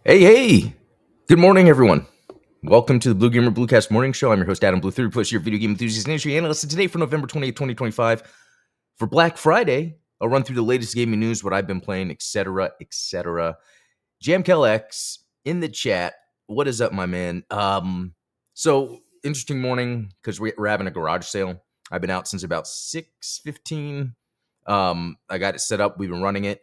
Hey, hey! Good morning, everyone. Welcome to the Blue Gamer Bluecast Morning Show. I'm your host, Adam Blue, 30 plus your video game enthusiast and industry analyst. And today, for November 28th, 2025, for Black Friday, I'll run through the latest gaming news, what I've been playing, etc., etc. JamKelX in the chat. What is up, my man? So interesting morning because we're having a garage sale. I've been out since about 6:15. I got it set up. We've been running it.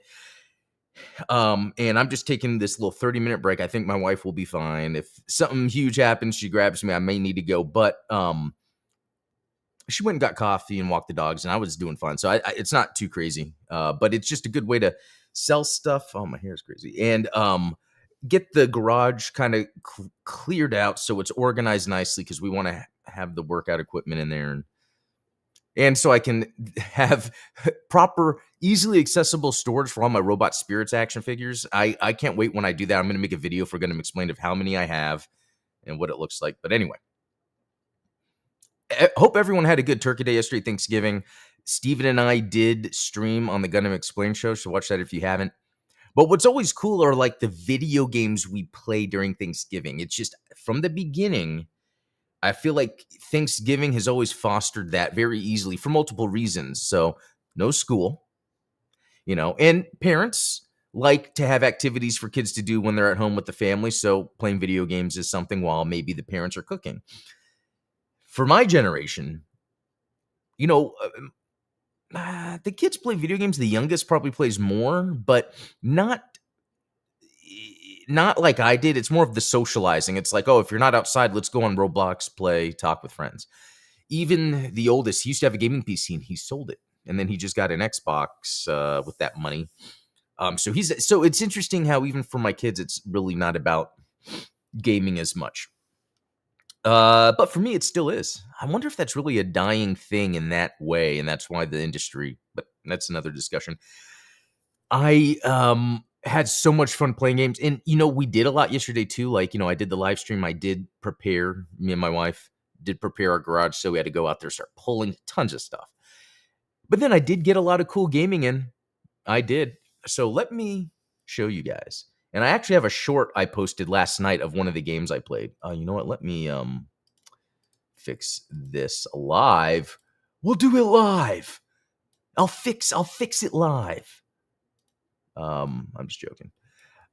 And I'm just taking this little 30-minute break. I think my wife will be fine. If something huge happens, she grabs me. I may need to go, but she went and got coffee and walked the dogs, and I was doing fine. So it's not too crazy, but it's just a good way to sell stuff. Oh, my hair is crazy, and get the garage kind of cleared out so it's organized nicely because we want to have the workout equipment in there and so I can have proper, easily accessible storage for all my Robot Spirits action figures. I can't wait when I do that. I'm going to make a video for Gundam Explained of how many I have and what it looks like. But anyway, I hope everyone had a good Turkey Day yesterday, Thanksgiving. Steven and I did stream on the Gundam Explained show, so watch that if you haven't. But what's always cool are like the video games we play during Thanksgiving. It's just from the beginning, I feel like Thanksgiving has always fostered that very easily for multiple reasons. So, no school, and parents like to have activities for kids to do when they're at home with the family. So, playing video games is something while maybe the parents are cooking. For my generation, you know, the kids play video games. The youngest probably plays more, but not like I did. It's more of the socializing. It's like, oh, if you're not outside, let's go on Roblox, play, talk with friends. Even the oldest, he used to have a gaming PC and he sold it, and then he just got an Xbox with that money. So it's interesting how even for my kids, it's really not about gaming as much. But for me, it still is. I wonder if that's really a dying thing in that way, and that's why the industry. But that's another discussion. I had so much fun playing games, and we did a lot yesterday too. Like I did the live stream. I did prepare. Me and my wife did prepare our garage, so we had to go out there start pulling tons of stuff. But then I did get a lot of cool gaming in. I did. So let me show you guys. And I actually have a short I posted last night of one of the games I played. You know what? Let me fix this live. We'll do it live. I'll fix it live. I'm just joking.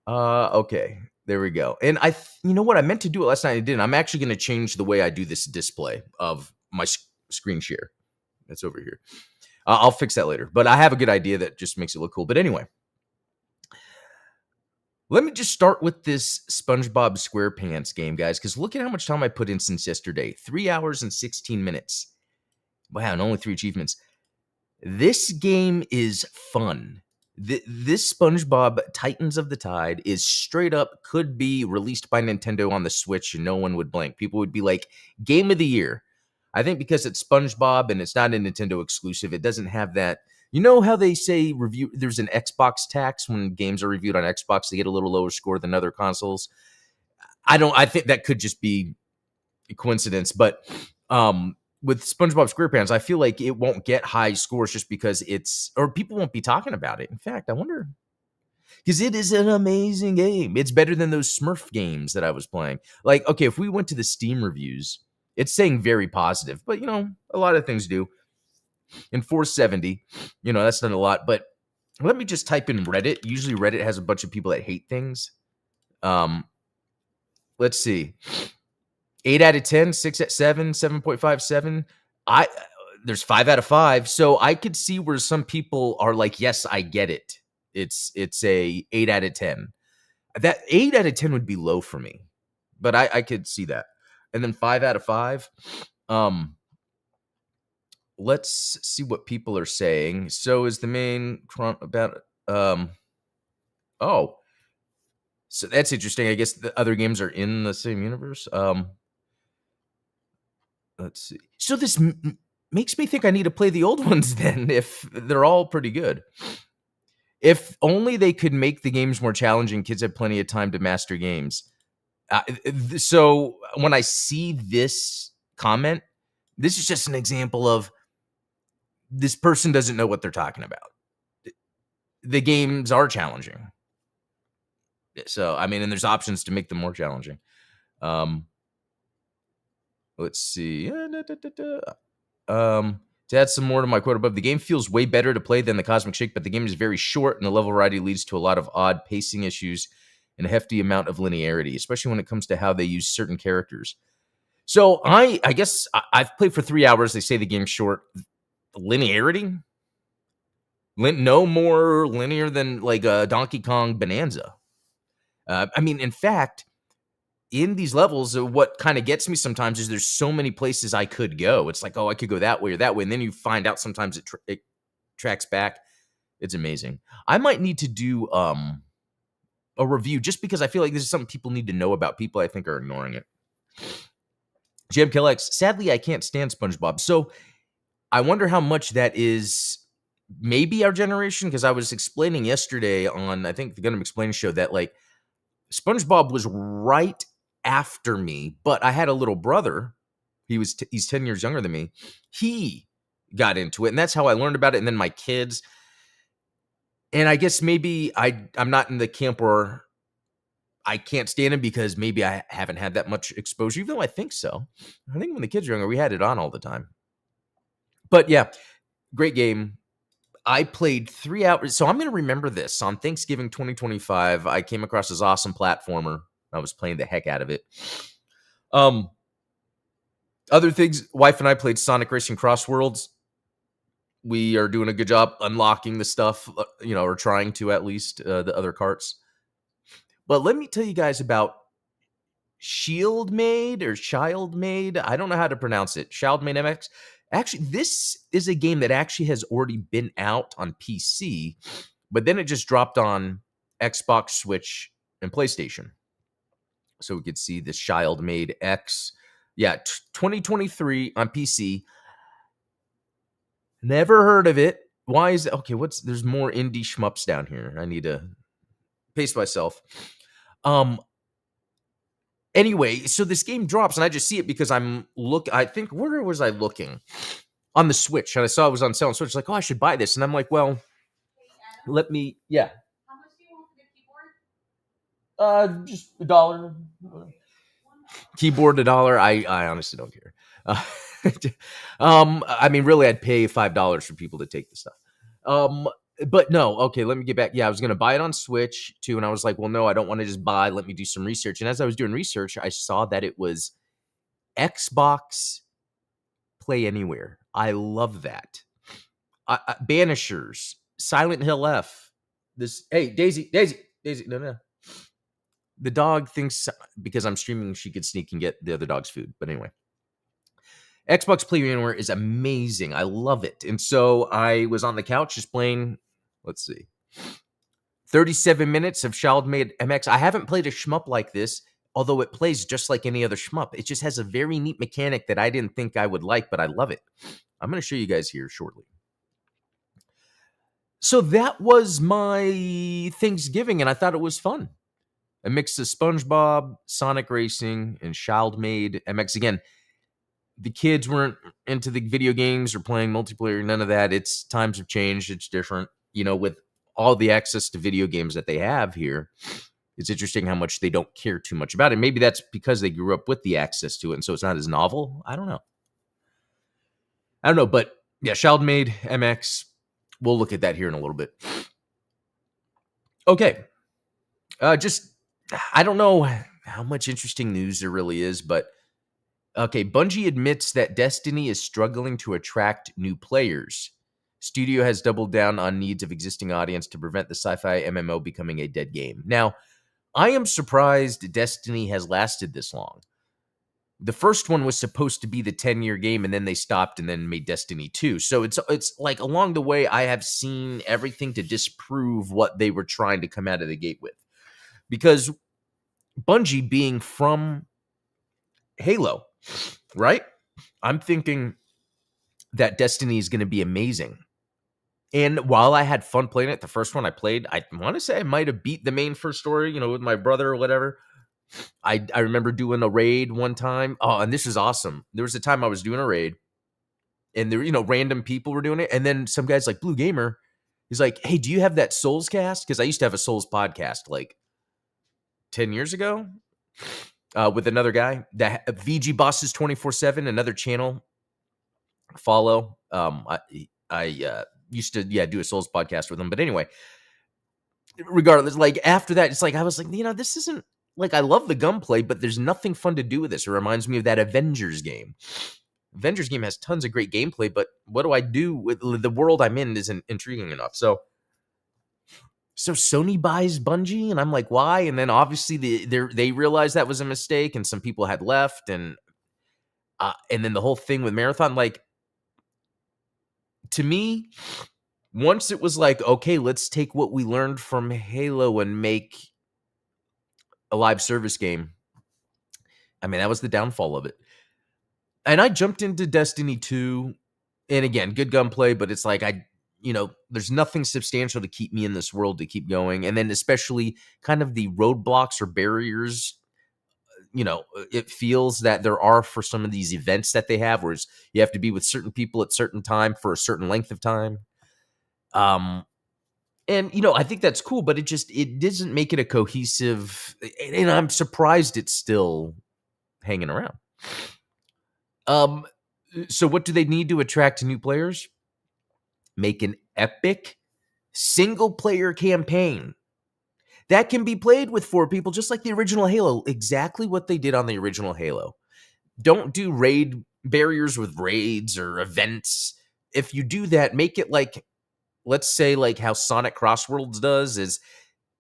Okay, there we go. And you know what? I meant to do it last night. I didn't. I'm actually going to change the way I do this display of my screen share. That's over here. I'll fix that later. But I have a good idea that just makes it look cool. But anyway, let me just start with this SpongeBob SquarePants game, guys, because look at how much time I put in since yesterday. 3 hours and 16 minutes. Wow, and only 3 achievements. This game is fun. This SpongeBob Titans of the Tide is straight up could be released by Nintendo on the Switch and no one would blink. People would be like, Game of the Year. I think because it's SpongeBob and it's not a Nintendo exclusive, it doesn't have that. You know how they say there's an Xbox tax when games are reviewed on Xbox, they get a little lower score than other consoles. I think that could just be a coincidence, but with SpongeBob SquarePants, I feel like it won't get high scores just because people won't be talking about it. In fact, I wonder, because it is an amazing game. It's better than those Smurf games that I was playing. Like, okay, if we went to the Steam reviews, it's saying very positive, but a lot of things do. In 470, that's not a lot, but let me just type in Reddit. Usually Reddit has a bunch of people that hate things. Let's see. 8 out of 10, 6 at 7, 7.57. There's 5 out of 5. So I could see where some people are like, yes, I get it. It's a 8 out of 10. That 8 out of 10 would be low for me, but I could see that. And then 5 out of 5. Let's see what people are saying. So is the main about oh. So that's interesting. I guess the other games are in the same universe. Let's see. So this makes me think I need to play the old ones then, if they're all pretty good. If only they could make the games more challenging, kids have plenty of time to master games. So when I see this comment, this is just an example of this person doesn't know what they're talking about. The games are challenging. So, I mean, and there's options to make them more challenging. Um, let's see. To add some more to my quote above, the game feels way better to play than the Cosmic Shake, but the game is very short and the level variety leads to a lot of odd pacing issues and a hefty amount of linearity, especially when it comes to how they use certain characters. So I guess I've played for 3 hours. They say the game's short. Linearity? No more linear than like a Donkey Kong Bonanza. I mean, in fact, in these levels, what kind of gets me sometimes is there's so many places I could go. It's like, oh, I could go that way or that way. And then you find out sometimes it tracks back. It's amazing. I might need to do a review just because I feel like this is something people need to know about. People I think are ignoring it. JMKLX, sadly, I can't stand SpongeBob. So I wonder how much that is maybe our generation, because I was explaining yesterday on, I think, the Gundam Explained show that, like, SpongeBob was right after me, but I had a little brother. He's 10 years younger than me. He got into it, and that's how I learned about it. And then my kids. And I guess maybe I'm not in the camp where I can't stand him because maybe I haven't had that much exposure, even though I think so. I think when the kids were younger, we had it on all the time. But yeah, great game. I played 3 hours. So I'm going to remember this. On Thanksgiving 2025, I came across this awesome platformer. I was playing the heck out of it. Other things, wife and I played Sonic Racing Cross Worlds. We are doing a good job unlocking the stuff, or trying to at least, the other carts. But let me tell you guys about Shieldmade or Childmade. I don't know how to pronounce it. Childmade MX. Actually, this is a game that actually has already been out on PC, but then it just dropped on Xbox, Switch, and PlayStation. So we could see this Childmade X. Yeah, 2023 on PC. Never heard of it. Why is it? Okay, there's more indie shmups down here. I need to pace myself. Anyway, so this game drops, and I just see it because I think, where was I looking? On the Switch, and I saw it was on sale on Switch. Like, oh, I should buy this. And I'm like, well, yeah. How much do you want for the keyboard? Just $1. Keyboard $1. I honestly don't care. I mean, really, I'd pay $5 for people to take the stuff. But no, okay, let me get back. Yeah, I was going to buy it on Switch too. And I was like, well, no, I don't want to just buy. Let me do some research. And as I was doing research, I saw that it was Xbox Play Anywhere. I love that. Banishers, Silent Hill F. Hey, Daisy. No. The dog thinks because I'm streaming, she could sneak and get the other dog's food. But anyway. Xbox Play Anywhere is amazing. I love it. And so I was on the couch just playing, let's see, 37 minutes of Childmade MX. I haven't played a shmup like this, although it plays just like any other shmup. It just has a very neat mechanic that I didn't think I would like, but I love it. I'm going to show you guys here shortly. So that was my Thanksgiving, and I thought it was fun. A mix of SpongeBob, Sonic Racing, and Childmade MX. Again, the kids weren't into the video games or playing multiplayer, none of that. It's times have changed. It's different, with all the access to video games that they have here. It's interesting how much they don't care too much about it. Maybe that's because they grew up with the access to it, and so it's not as novel. I don't know, but yeah, Childmade MX. We'll look at that here in a little bit. Okay. I don't know how much interesting news there really is, but okay, Bungie admits that Destiny is struggling to attract new players. Studio has doubled down on needs of existing audience to prevent the sci-fi MMO becoming a dead game. Now, I am surprised Destiny has lasted this long. The first one was supposed to be the 10-year game, and then they stopped and then made Destiny 2. So it's like along the way, I have seen everything to disprove what they were trying to come out of the gate with. Because Bungie being from Halo, right? I'm thinking that Destiny is going to be amazing. And while I had fun playing it, the first one I played, I want to say I might have beat the main first story, with my brother or whatever. I remember doing a raid one time. Oh, and this is awesome. There was a time I was doing a raid, and there, random people were doing it. And then some guy's like, Blue Gamer, he's like, hey, do you have that Souls cast? Because I used to have a Souls podcast like 10 years ago with another guy. That VG Bosses 24/7, another channel follow. I used to do a Souls podcast with him, but anyway, regardless, like after that, it's like I was like, this isn't like I love the gunplay, but there's nothing fun to do with this. It reminds me of that Avengers game. Avengers game has tons of great gameplay, but what do I do with the world I'm in isn't intriguing enough. So Sony buys Bungie, and I'm like, why? And then obviously they realized that was a mistake, and some people had left, and then the whole thing with Marathon, like to me, once it was like, okay, let's take what we learned from Halo and make a live service game. I mean, that was the downfall of it. And I jumped into Destiny 2, and again, good gunplay, but it's like there's nothing substantial to keep me in this world to keep going. And then especially kind of the roadblocks or barriers, it feels that there are for some of these events that they have, where you have to be with certain people at certain time for a certain length of time. And I think that's cool, but it doesn't make it a cohesive, and I'm surprised it's still hanging around. So what do they need to attract new players? Make an epic single player campaign that can be played with 4 people, just like the original Halo. Exactly what they did on the original Halo. Don't do raid barriers with raids or events. If you do that, make it like, let's say like how Sonic Crossworlds does, is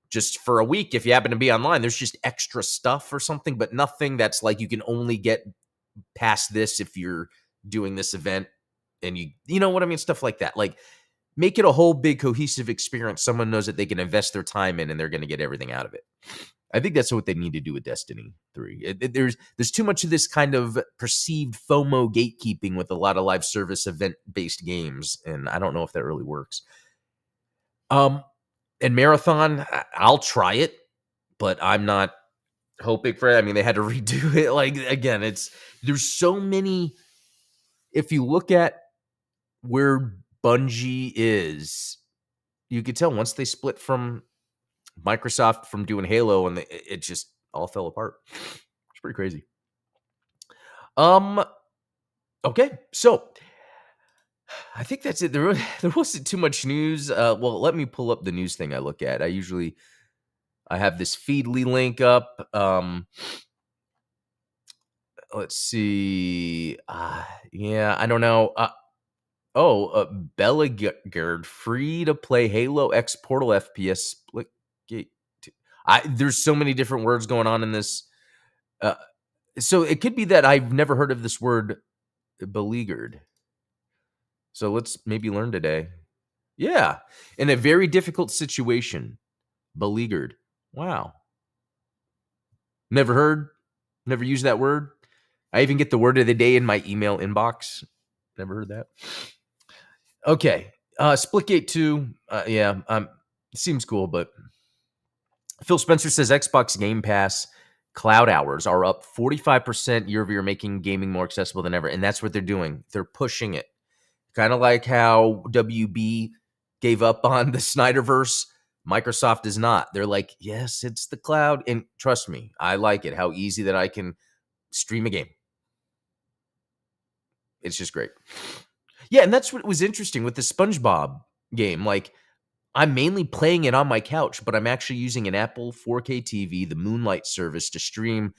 just for a week, if you happen to be online, there's just extra stuff or something, but nothing that's like you can only get past this if you're doing this event, and you know what I mean? Stuff like that. Like, make it a whole big cohesive experience. Someone knows that they can invest their time in, and they're going to get everything out of it. I think that's what they need to do with Destiny 3. There's too much of this kind of perceived FOMO gatekeeping with a lot of live service event-based games, and I don't know if that really works. And Marathon, I'll try it, but I'm not hoping for it. I mean, they had to redo it. Like, again, there's so many. If you look at where Bungie is, you could tell once they split from Microsoft from doing Halo, and it just all fell apart. It's pretty crazy. Okay, so I think that's it. There wasn't too much news. Well, let me pull up the news thing I look at. I have this Feedly link up. Let's see. Yeah, I don't know. Belagard, free to play Halo X Portal FPS Splitgate. There's so many different words going on in this. So it could be that I've never heard of this word, beleaguered. So let's maybe learn today. Yeah, in a very difficult situation, beleaguered. Wow. Never used that word. I even get the word of the day in my email inbox. Never heard that. Okay. Splitgate 2. Seems cool, but Phil Spencer says Xbox Game Pass cloud hours are up 45% year over year, making gaming more accessible than ever. And that's what they're doing. They're pushing it. Kind of like how WB gave up on the Snyderverse. Microsoft is not. They're like, yes, it's the cloud. And trust me, I like it. How easy that I can stream a game. It's just great. Yeah, and that's what was interesting with the SpongeBob game. Like, I'm mainly playing it on my couch, but I'm actually using an Apple 4K TV, the Moonlight service, to stream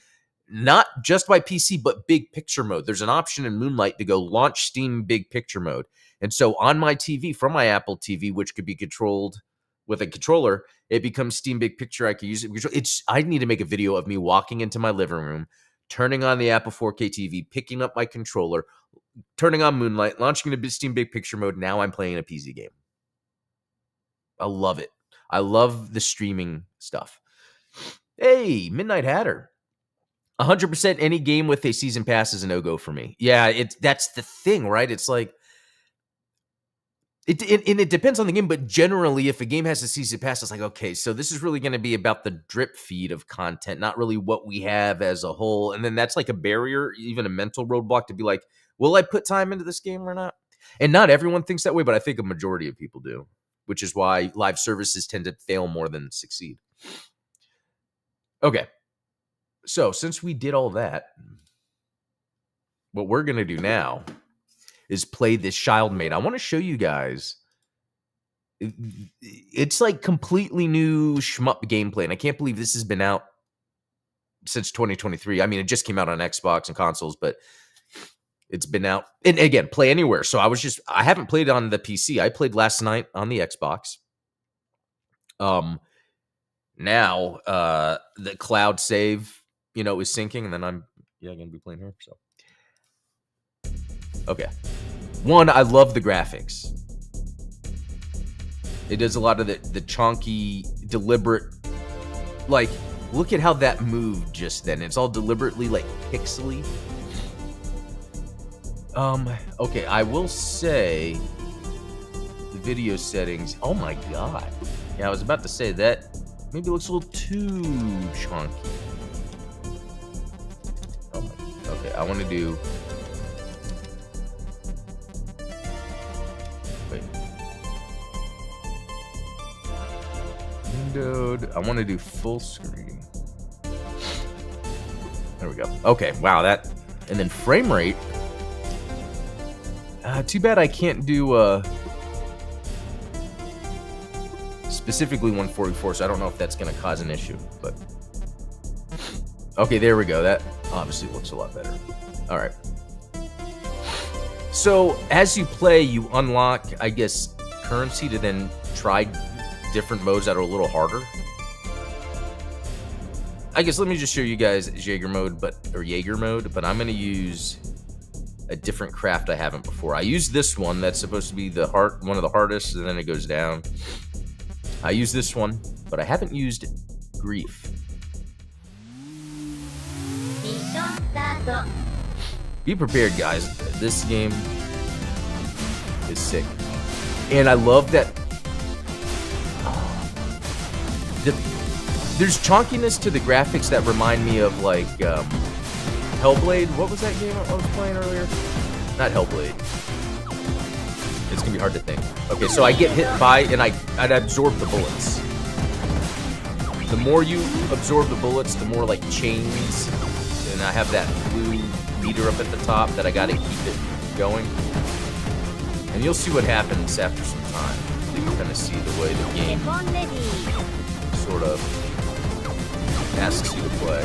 not just by PC, but big picture mode. There's an option in Moonlight to go launch Steam big picture mode. And so on my TV, from my Apple TV, which could be controlled with a controller, it becomes Steam big picture. I can use it. I need to make a video of me walking into my living room, turning on the Apple 4K TV, picking up my controller, turning on Moonlight, launching into Steam big picture mode. Now I'm playing a PC game. I love it. I love the streaming stuff. Hey, Midnight Hatter. 100% any game with a season pass is a no-go for me. Yeah, that's the thing, right? It's like, it depends on the game, but generally, if a game has a season pass, it's like, okay, so this is really going to be about the drip feed of content, not really what we have as a whole. And then that's like a barrier, even a mental roadblock to be like, will I put time into this game or not? And not everyone thinks that way, but I think a majority of people do, which is why live services tend to fail more than succeed. Okay. So since we did all that, what we're going to do now is play this Shieldmate. I want to show you guys. It's like completely new shmup gameplay, and I can't believe this has been out since 2023. I mean, it just came out on Xbox and consoles, but it's been out. And again, play anywhere. So I haven't played it on the PC. I played last night on the Xbox. Now the cloud save, is syncing, and then I'm gonna be playing here. So okay. One, I love the graphics. It does a lot of the chunky, deliberate, like, look at how that moved just then. It's all deliberately, like, pixely. Okay, I will say the video settings, oh my god. Yeah, I was about to say that maybe looks a little too chunky. Okay, I want to do... Wait. Windowed. I want to do full screen. There we go. Okay, wow, that... And then frame rate. Too bad I can't do specifically 144, so I don't know if that's going to cause an issue, but... Okay, there we go. That obviously looks a lot better. All right. So, as you play, you unlock, I guess, currency to then try different modes that are a little harder. I guess let me just show you guys Jaeger mode, but I'm going to use a different craft I haven't before. I use this one that's supposed to be one of the hardest, and then it goes down. I use this one, but I haven't used Grief. Be prepared, guys. This game is sick. And I love that there's chunkiness to the graphics that remind me of, like, Hellblade. What was that game I was playing earlier? Not Hellblade. It's gonna be hard to think. Okay, so I get hit by, and I'd absorb the bullets. The more you absorb the bullets, the more, like, chains, and I have that blue meter up at the top that I gotta keep it going. And you'll see what happens after some time. You can kind of see the way the game sort of asks you to play.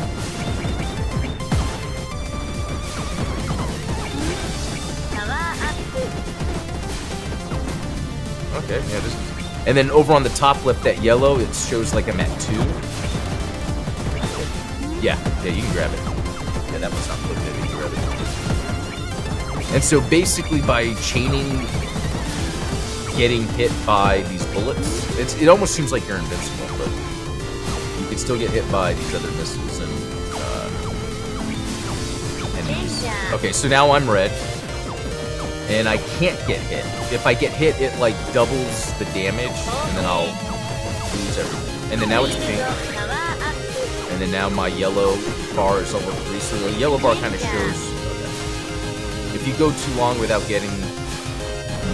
Okay, yeah, this is... And then over on the top left, that yellow, it shows like I'm at 2. Yeah, you can grab it. Yeah, that one's not plugged in, you can grab it. And so basically by chaining, getting hit by these bullets, it almost seems like you're invincible, but you can still get hit by these other missiles and these. Okay, so now I'm red. And I can't get hit. If I get hit, it like doubles the damage, and then I'll lose everything. And then now it's pink. And then now my yellow bar is over 3. So the yellow bar kind of shows. Okay. If you go too long without getting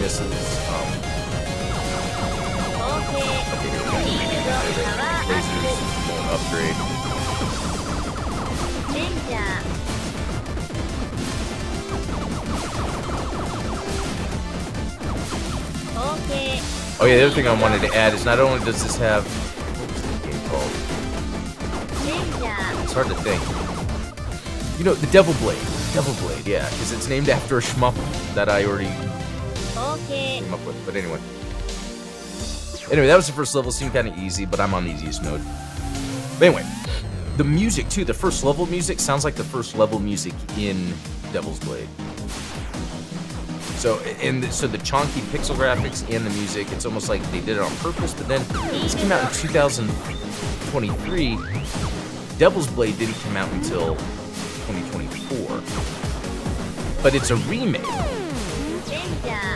missiles, lasers won't upgrade. Oh yeah, the other thing I wanted to add is not only does this have... What was the game called? It's hard to think. The Devil Blade. Devil Blade, yeah, because it's named after a shmup that I already came up with. But anyway, that was the first level. Seemed kind of easy, but I'm on the easiest mode. But anyway, the music too. The first level music sounds like the first level music in Devil's Blade. So the chunky pixel graphics and the music, it's almost like they did it on purpose. But then this came out in 2023. Devil's Blade didn't come out until 2024. But it's a remake.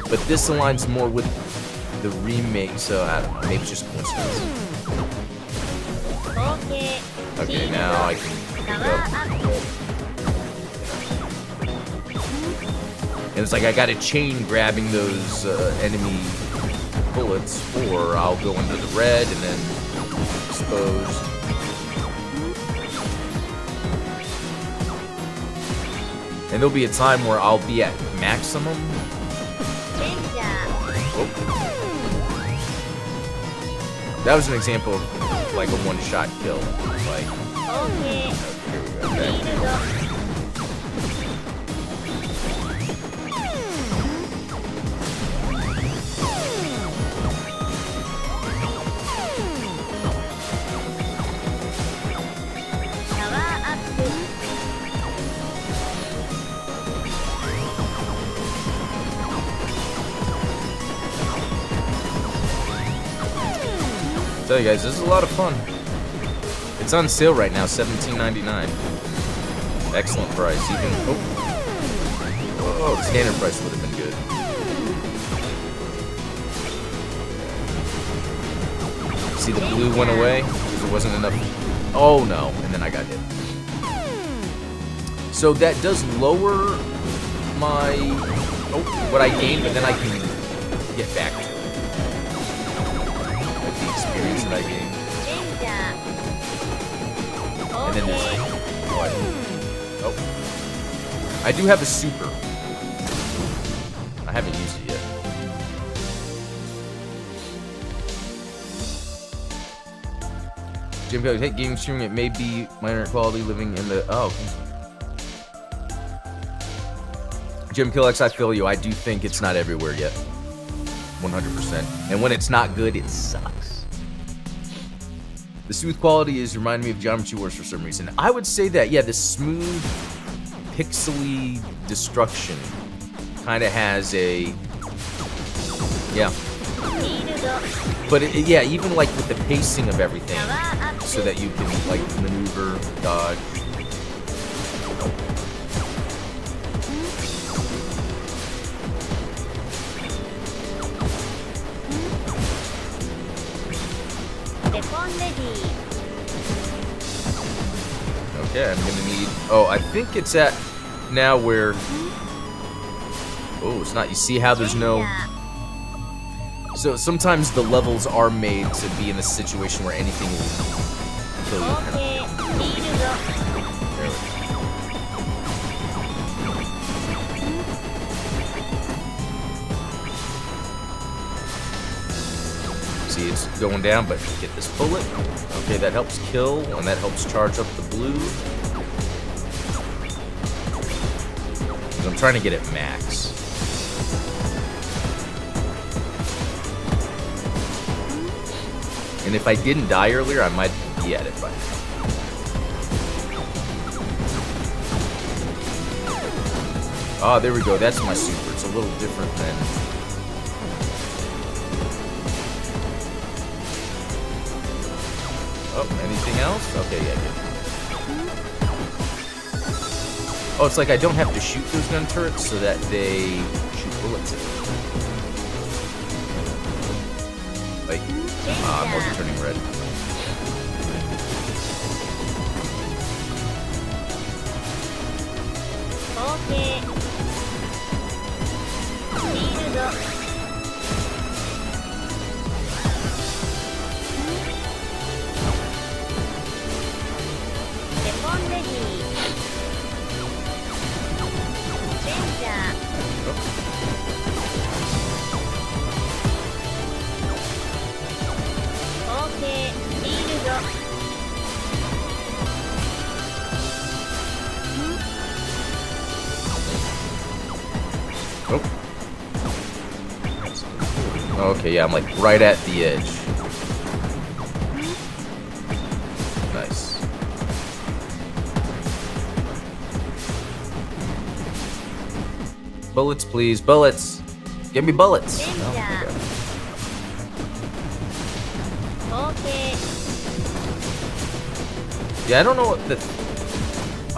But this aligns more with the remake, so I don't know, maybe it's just coincidence. Okay, now I can pick up. And it's like I got a chain grabbing those enemy bullets, or I'll go into the red and then exposed. And there'll be a time where I'll be at maximum. Oh. That was an example of like a one-shot kill. Like, here we go. Okay. Tell you guys, this is a lot of fun. It's on sale right now, $17.99. Excellent price. Even the standard price would have been good. See, the blue went away because there wasn't enough. Oh no! And then I got hit. So that does lower my what I gained, but then I can get back to it. Experience that I gained. And then there's I do have a super. I haven't used it yet. Jim goes, hey, game streaming, it may be minor quality living in the Jim Killex, I feel you. I do think it's not everywhere yet. 100%. And when it's not good, it sucks. The smooth quality is reminding me of Geometry Wars for some reason. I would say that, yeah, the smooth, pixely destruction kind of has a, yeah. But yeah, even like with the pacing of everything, so that you can like maneuver, dodge. Okay, I'm gonna need. Oh, I think it's at now where. Oh, it's not. You see how there's no. So sometimes the levels are made to be in a situation where anything will kill you. There we go. See, it's going down, but get this bullet. Okay, that helps kill, and that helps charge up the blue. Because I'm trying to get it max. And if I didn't die earlier, I might be at it by now. Ah, there we go. That's my super. It's a little different than... Oh, anything else? Okay, yeah, good. Oh, it's like I don't have to shoot those gun turrets so that they shoot bullets at me. Like, I'm also turning red. Okay. Okay, yeah, I'm like right at the edge. Nice. Bullets, please. Bullets! Give me bullets! Oh, okay. Yeah, I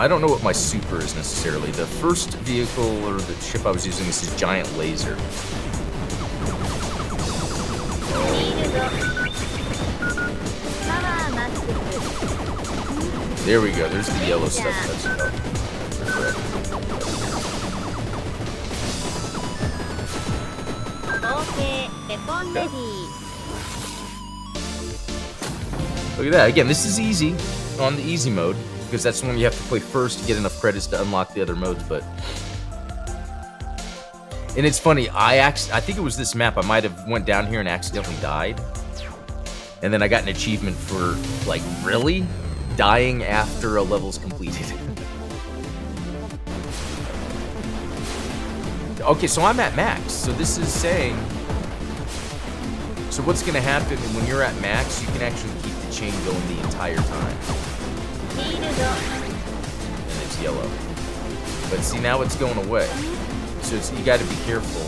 don't know what my super is necessarily. The first vehicle or the ship I was using is this giant laser. There we go. There's the yellow stuff. That's enough. Okay. Look at that. Again, this is easy on the easy mode. because that's the one you have to play first to get enough credits to unlock the other modes. And it's funny, I think it was this map. I might have went down here and accidentally died, and then I got an achievement for like really dying after a level's completed. Okay, so I'm at max. So this is saying. So what's gonna happen when you're at max? You can actually keep the chain going the entire time. And it's yellow. But see, now it's going away. So you got to be careful.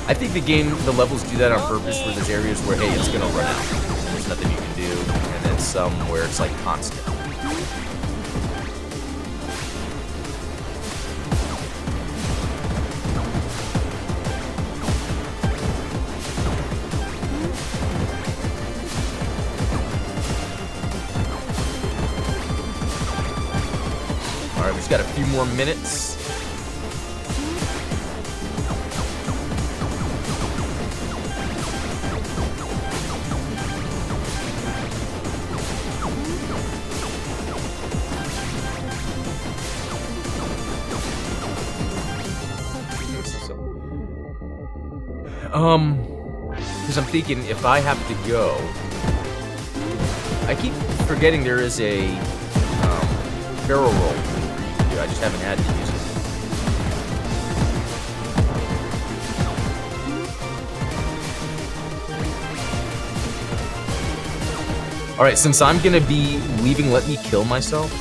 I think the levels do that on purpose, where there's areas where, hey, it's going to run out. There's nothing you can do. And then some where it's like constant. Alright, we just got a few more minutes. Because I'm thinking if I have to go, I keep forgetting there is a barrel roll. I just haven't had to use it. Alright, since I'm gonna be leaving, let me kill myself.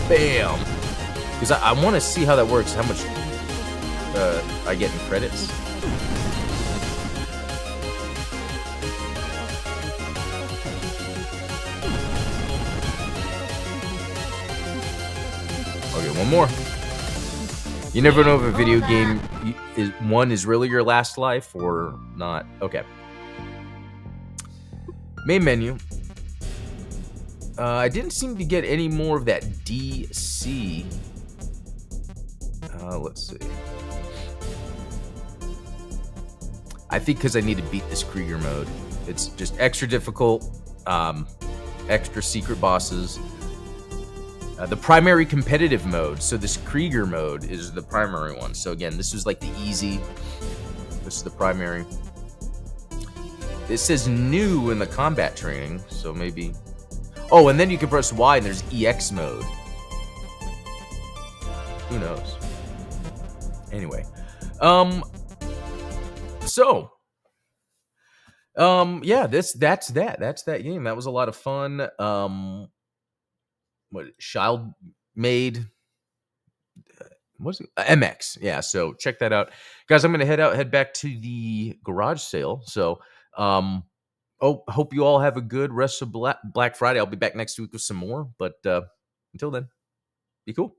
Bam! Because I want to see how that works, how much I get in credits. Okay, one more. You never know if a video game is really your last life or not. Okay. Main menu. I didn't seem to get any more of that DC. Let's see. I think because I need to beat this Krieger mode. It's just extra difficult, extra secret bosses. The primary competitive mode. So this Krieger mode is the primary one. So again, this is like the easy. This is the primary. It says new in the combat training, so maybe. Oh, and then you can press Y and there's EX mode. Who knows? Anyway, so, yeah, that's that game. That was a lot of fun. What Child made? What's it? MX? Yeah. So check that out, guys. I'm gonna head back to the garage sale. So, hope you all have a good rest of Black Friday. I'll be back next week with some more. But until then, be cool.